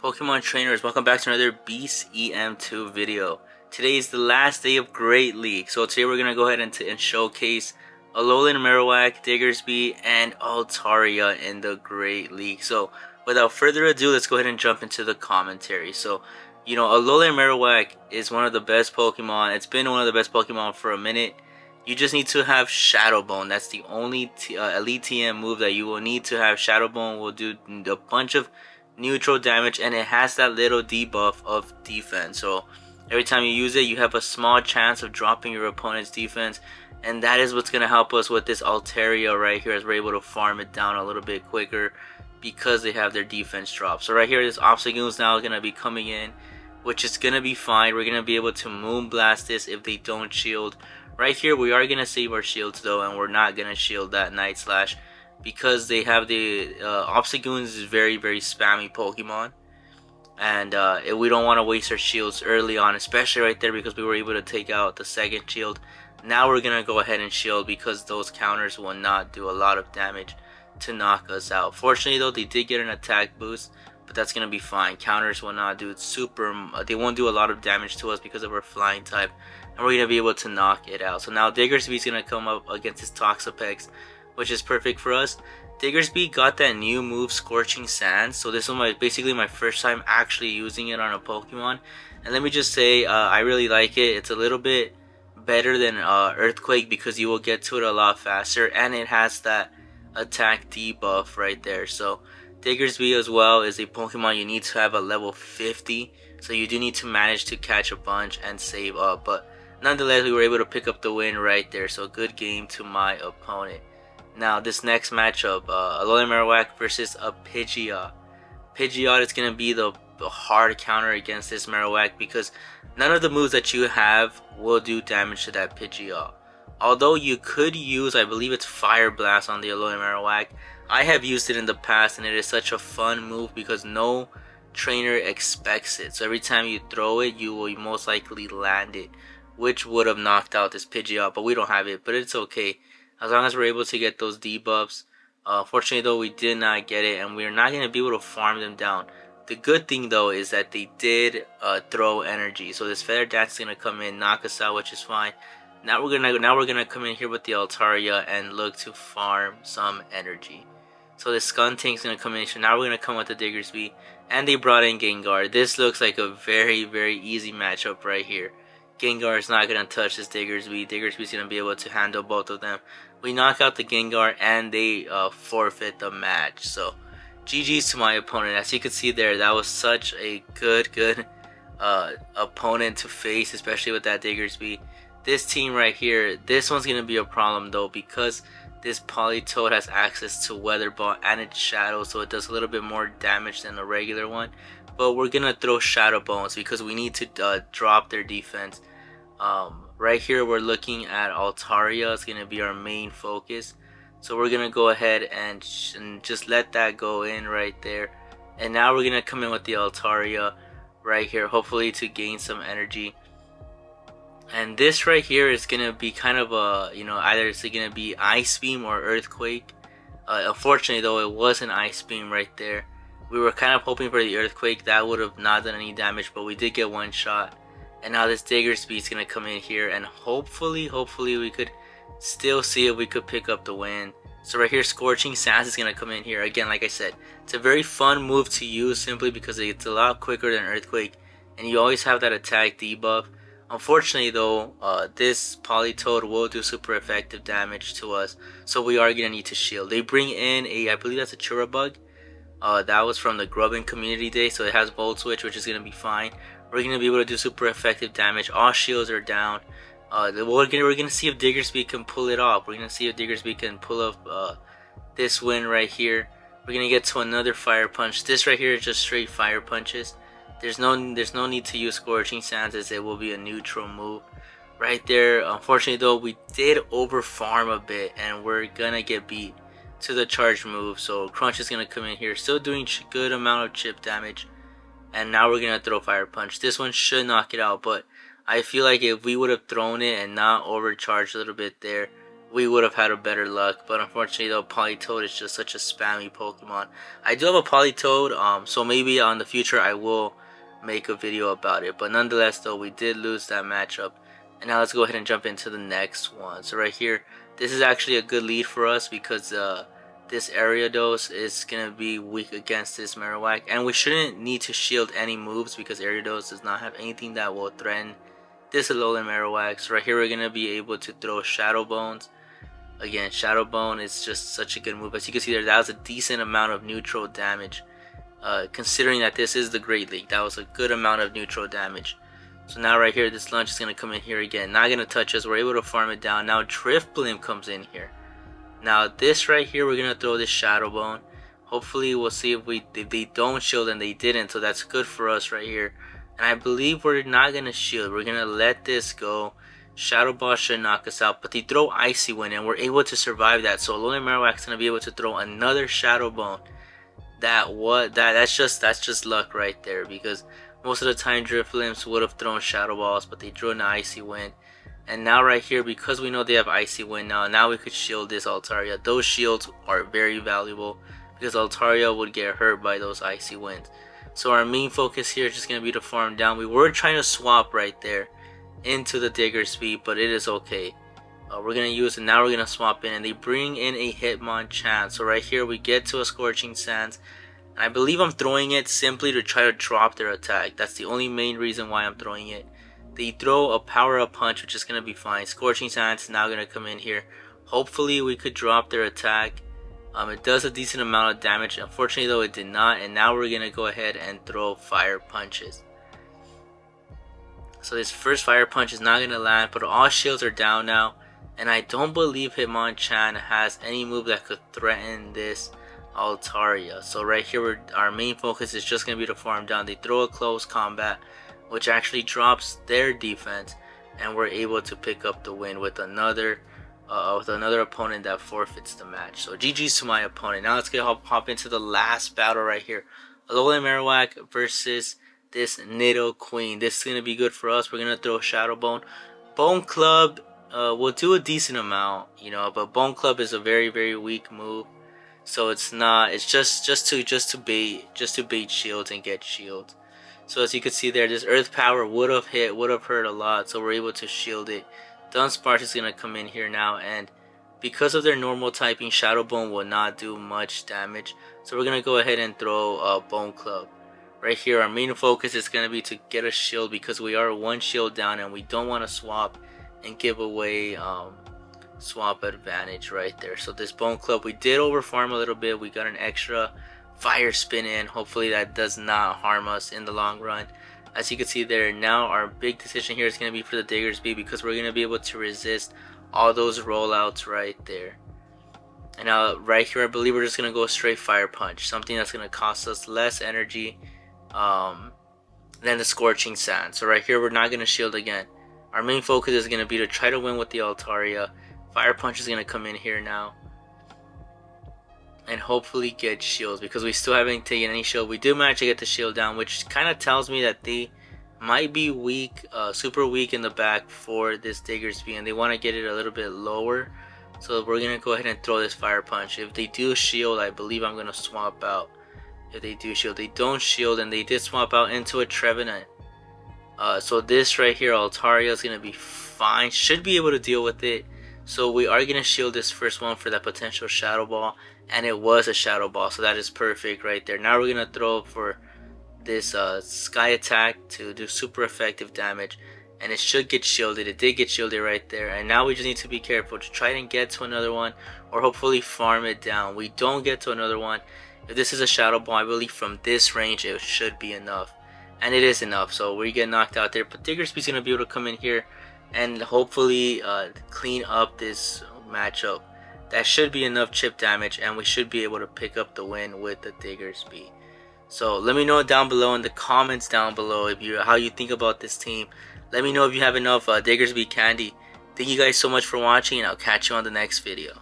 Pokemon trainers, welcome back to another Beast EM2 video. Today is the last day of Great League, so today we're going to go ahead and showcase Alolan Marowak, Diggersby, and Altaria in the Great League. So without further ado, let's go ahead and jump into the commentary. So, Alolan Marowak is one of the best Pokemon. It's been one of the best Pokemon for a minute. You just need to have Shadow Bone. That's the only Elite TM move that you will need to have. Shadow Bone will do a bunch of neutral damage, and it has that little debuff of defense. So every time you use it, you have a small chance of dropping your opponent's defense, and that is what's going to help us with this Altaria right here, as we're able to farm it down a little bit quicker because they have their defense drop. So right here, this Obstagoon is now going to be coming in, which is going to be fine. We're going to be able to Moonblast this if they don't shield. Right here, we are going to save our shields though, and we're not going to shield that Night Slash because they have the Obstagoon is very spammy Pokemon, and we don't want to waste our shields early on, especially right there because we were able to take out the second shield. Now we're going to go ahead and shield because those counters will not do a lot of damage to knock us out. Fortunately though, they did get an attack boost, but that's going to be fine. Counters will not do they won't do a lot of damage to us because of our flying type, and we're going to be able to knock it out. So now Diggersby is going to come up against his Toxapex, which is perfect for us. Diggersby got that new move, Scorching Sands, so this was basically my first time actually using it on a Pokemon, and let me just say I really like it. It's a little bit better than Earthquake because you will get to it a lot faster, and it has that attack debuff right there. So Diggersby as well is a Pokemon you need to have a level 50, so you do need to manage to catch a bunch and save up, but nonetheless we were able to pick up the win right there. So good game to my opponent. Now this next matchup, Alolan Marowak versus a Pidgeot. Pidgeot is going to be the hard counter against this Marowak because none of the moves that you have will do damage to that Pidgeot. Although you could use, I believe it's Fire Blast on the Alolan Marowak. I have used it in the past, and it is such a fun move because no trainer expects it. So every time you throw it, you will most likely land it, which would have knocked out this Pidgeot, but we don't have it, but it's okay as long as we're able to get those debuffs. Fortunately though, we did not get it, and we're not going to be able to farm them down. The good thing though is that they did throw energy, so this Feather Dance is going to come in, knock us out, which is fine. Now we're gonna come in here with the Altaria and look to farm some energy. So the Skuntank is gonna come in. So now we're gonna come with the Diggersby, and they brought in Gengar. This looks like a very easy matchup right here. Gengar is not gonna touch this Diggersby. Diggersby is gonna be able to handle both of them. We knock out the Gengar, and they forfeit the match. So GG's to my opponent. As you can see there, that was such a good opponent to face, especially with that Diggersby. This team right here, this one's going to be a problem though because this Politoed has access to Weather Ball and its Shadow, so it does a little bit more damage than a regular one. But we're going to throw Shadow Bones because we need to drop their defense. Right here we're looking at Altaria. It's going to be our main focus. So we're going to go ahead and just let that go in right there. And now we're going to come in with the Altaria right here, hopefully to gain some energy. And this right here is going to be kind of a, either it's going to be Ice Beam or Earthquake. Unfortunately though, it was an Ice Beam right there. We were kind of hoping for the Earthquake. That would have not done any damage, but we did get one shot. And now this Diggersby is going to come in here, and hopefully we could still see if we could pick up the win. So right here, Scorching Sands is going to come in here. Again, like I said, it's a very fun move to use simply because it's a lot quicker than Earthquake, and you always have that attack debuff. Unfortunately though, this Politoed will do super effective damage to us, so we are going to need to shield. They bring in I believe that's a Churabug. That was from the Grubbin Community Day, so it has Volt Switch, which is going to be fine. We're going to be able to do super effective damage. All shields are down. We're going to see if Diggersby can pull it off. We're going to see if Diggersby can pull off this win right here. We're going to get to another Fire Punch. This right here is just straight Fire Punches. There's no need to use Scorching Sands, as it will be a neutral move right there. Unfortunately though, we did over farm a bit, and we're gonna get beat to the charge move. So Crunch is gonna come in here, still doing good amount of chip damage, and now we're gonna throw Fire Punch. This one should knock it out, but I feel like if we would have thrown it and not overcharged a little bit there, we would have had a better luck. But unfortunately though, Politoed is just such a spammy Pokemon. I do have a Politoed, so maybe on the future I will make a video about it. But nonetheless though, we did lose that matchup. And now let's go ahead and jump into the next one. So right here, this is actually a good lead for us because this Ariados is going to be weak against this Marowak. And we shouldn't need to shield any moves because Ariados does not have anything that will threaten this Alolan Marowak. So right here we're going to be able to throw Shadow Bones. Again, Shadow Bone is just such a good move. As you can see there, that was a decent amount of neutral damage. Considering that this is the Great League, that was a good amount of neutral damage. So now right here, this lunch is going to come in here again. Not going to touch us. We're able to farm it down. Now Drifblim comes in here. Now this right here, we're going to throw this Shadow Bone. Hopefully we'll see if they don't shield, and they didn't. So that's good for us right here. And I believe we're not going to shield. We're going to let this go. Shadow Ball should knock us out. But they throw Icy Wind, and we're able to survive that. So Alolan Marowak's going to be able to throw another Shadow Bone. That's just luck right there, because most of the time Drifblims would have thrown Shadow Balls, but they drew an Icy Wind. And now right here, because we know they have Icy Wind now we could shield this Altaria. Those shields are very valuable because Altaria would get hurt by those Icy Winds. So our main focus here is just going to be to farm down. We were trying to swap right there into the Diggersby, but it is okay. We're going to use it. Now we're going to swap in, and they bring in a Hitmonchan. So right here we get to a Scorching Sands. I believe I'm throwing it simply to try to drop their attack. That's the only main reason why I'm throwing it. They throw a power-up punch, which is going to be fine. Scorching Sands is now going to come in here. Hopefully we could drop their attack. It does a decent amount of damage. Unfortunately though, it did not. And now we're going to go ahead and throw Fire Punches. So this first Fire Punch is not going to land, but all shields are down now. And I don't believe Hitmonchan has any move that could threaten this Altaria. So right here, our main focus is just going to be to farm down. They throw a close combat, which actually drops their defense, and we're able to pick up the win with another opponent that forfeits the match. So GG's to my opponent. Now let's hop into the last battle right here. Alolan Marowak versus this Nidoqueen. This is going to be good for us. We're going to throw Shadow Bone. Bone Club will do a decent amount, but Bone Club is a very, very weak move. So it's just to bait shields and get shields. So as you can see there, this Earth Power would have hurt a lot. So we're able to shield it. Dunsparce is gonna come in here now, and because of their normal typing, Shadow Bone will not do much damage. So we're gonna go ahead and throw Bone Club. Right here, our main focus is gonna be to get a shield because we are one shield down, and we don't want to swap and give away swap advantage right there. So this Bone Club, we did overfarm a little bit. We got an extra Fire Spin in. Hopefully that does not harm us in the long run. As you can see there, now our big decision here is going to be for the Diggersby, because we're going to be able to resist all those rollouts right there. And now right here, I believe we're just going to go straight Fire Punch, something that's going to cost us less energy than the Scorching Sand. So right here, we're not going to shield again. Our main focus is going to be to try to win with the Altaria. Fire Punch is going to come in here now and hopefully get shields, because we still haven't taken any shield. We do manage to get the shield down, which kind of tells me that they might be weak, super weak in the back for this Diggersby, and they want to get it a little bit lower. So we're going to go ahead and throw this Fire Punch. If they do shield, I believe I'm going to swap out. If they do shield, they don't shield, and they did swap out into a Trevenant. So this right here, Altaria is going to be fine, should be able to deal with it. So we are going to shield this first one for that potential Shadow Ball, and it was a Shadow Ball, so that is perfect right there. Now we're going to throw for this Sky Attack to do super effective damage, and it should get shielded. It did get shielded right there, and now we just need to be careful to try and get to another one, or hopefully farm it down. We don't get to another one. If this is a Shadow Ball, I believe from this range it should be enough, and it is enough. So we get knocked out there, but Diggersby's going to be able to come in here and hopefully clean up this matchup. That should be enough chip damage, and we should be able to pick up the win with the Diggersby. So let me know down below in the comments down below how you think about this team. Let me know if you have enough Diggersby candy. Thank you guys so much for watching, and I'll catch you on the next video.